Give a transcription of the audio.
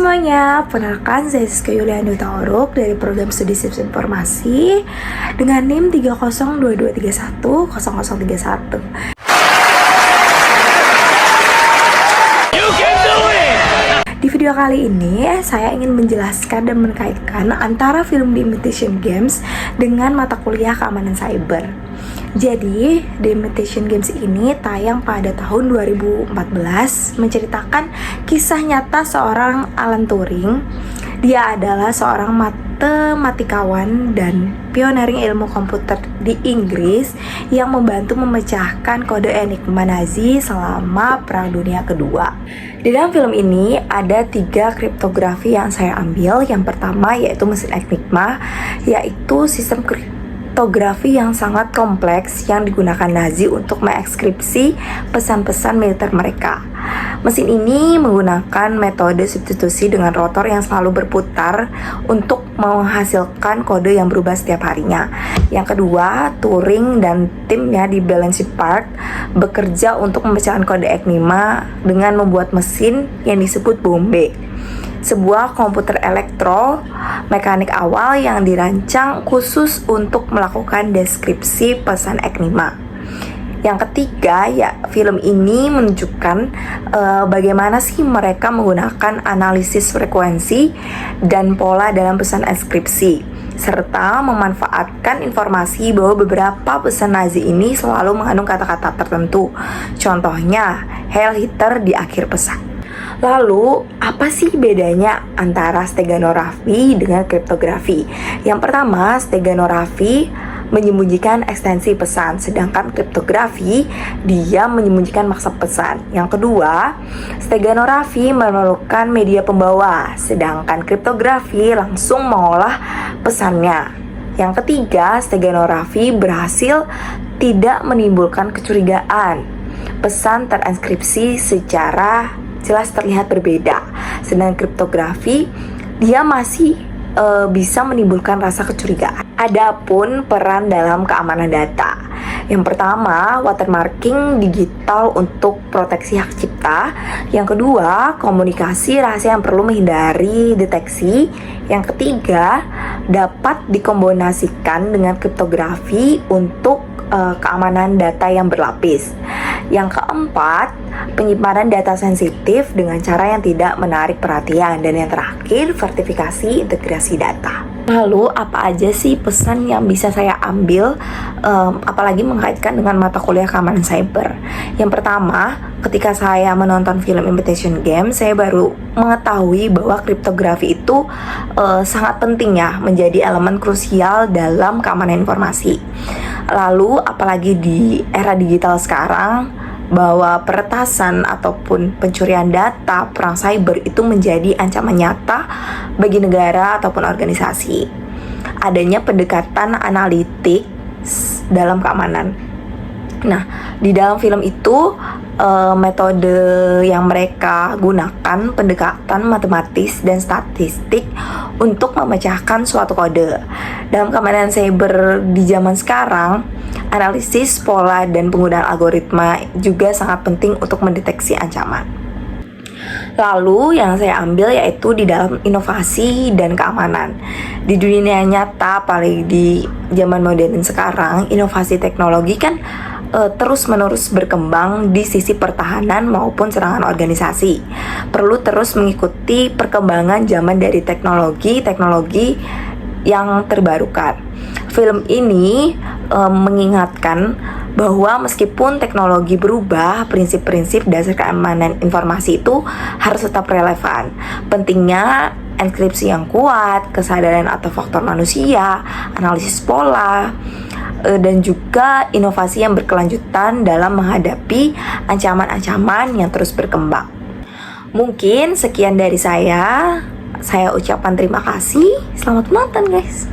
semuanya, perkenalkan saya Siska Yuliani Tauruk dari program studi Sistem Informasi dengan NIM 3022310031. Di video kali ini, saya ingin menjelaskan dan mengkaitkan antara film The Imitation Games dengan mata kuliah keamanan cyber. Jadi, The Imitation Games ini tayang pada tahun 2014, menceritakan kisah nyata seorang Alan Turing. Dia adalah seorang matematikawan dan pionering ilmu komputer di Inggris yang membantu memecahkan kode enigma Nazi selama Perang Dunia Kedua. Di dalam film ini ada 3 kriptografi yang saya ambil. Yang pertama yaitu mesin enigma, yaitu sistem kriptografi yang sangat kompleks yang digunakan Nazi untuk mengekskripsi pesan-pesan militer mereka. Mesin ini menggunakan metode substitusi dengan rotor yang selalu berputar untuk menghasilkan kode yang berubah setiap harinya. Yang kedua, Turing dan timnya di Bletchley Park bekerja untuk memecahkan kode enigma dengan membuat mesin yang disebut Bombe, sebuah komputer mekanik awal yang dirancang khusus untuk melakukan deskripsi pesan enigma. Yang ketiga, ya film ini menunjukkan bagaimana sih mereka menggunakan analisis frekuensi dan pola dalam pesan enkripsi, serta memanfaatkan informasi bahwa beberapa pesan Nazi ini selalu mengandung kata-kata tertentu. Contohnya, Heil Hitler di akhir pesan. Lalu, apa sih bedanya antara steganografi dengan kriptografi? Yang pertama, steganografi menyembunyikan ekstensi pesan, sedangkan kriptografi dia menyembunyikan maksud pesan. Yang kedua, steganografi memerlukan media pembawa, sedangkan kriptografi langsung mengolah pesannya. Yang ketiga, steganografi berhasil tidak menimbulkan kecurigaan. Pesan terenkripsi secara jelas terlihat berbeda, sedangkan kriptografi dia masih bisa menimbulkan rasa kecurigaan. Adapun peran dalam keamanan data, yang pertama, watermarking digital untuk proteksi hak cipta. Yang kedua, komunikasi rahasia yang perlu menghindari deteksi. Yang ketiga, dapat dikombinasikan dengan kriptografi untuk keamanan data yang berlapis. Yang keempat, penyimpanan data sensitif dengan cara yang tidak menarik perhatian. Dan yang terakhir, sertifikasi integrasi data. Lalu, apa aja sih pesan yang bisa saya ambil, apalagi mengkaitkan dengan mata kuliah keamanan cyber? Yang pertama, ketika saya menonton film Imitation Game, saya baru mengetahui bahwa kriptografi itu sangat penting ya, menjadi elemen krusial dalam keamanan informasi. Lalu, apalagi di era digital sekarang, bahwa peretasan ataupun pencurian data, perang cyber itu menjadi ancaman nyata bagi negara ataupun organisasi. Adanya pendekatan analitik dalam keamanan. Nah, di dalam film itu metode yang mereka gunakan pendekatan matematis dan statistik untuk memecahkan suatu kode. Dalam keamanan cyber di zaman sekarang, analisis pola dan penggunaan algoritma juga sangat penting untuk mendeteksi ancaman. Lalu yang saya ambil yaitu di dalam inovasi dan keamanan. Di dunia nyata, apalagi di zaman modern sekarang, inovasi teknologi kan terus-menerus berkembang di sisi pertahanan maupun serangan organisasi. Perlu terus mengikuti perkembangan zaman dari teknologi yang terbarukan. Film ini mengingatkan bahwa meskipun teknologi berubah, prinsip-prinsip dasar keamanan informasi itu harus tetap relevan. Pentingnya enkripsi yang kuat, kesadaran atau faktor manusia, analisis pola, dan juga inovasi yang berkelanjutan dalam menghadapi ancaman-ancaman yang terus berkembang. Mungkin sekian dari saya ucapkan terima kasih. Selamat menonton guys.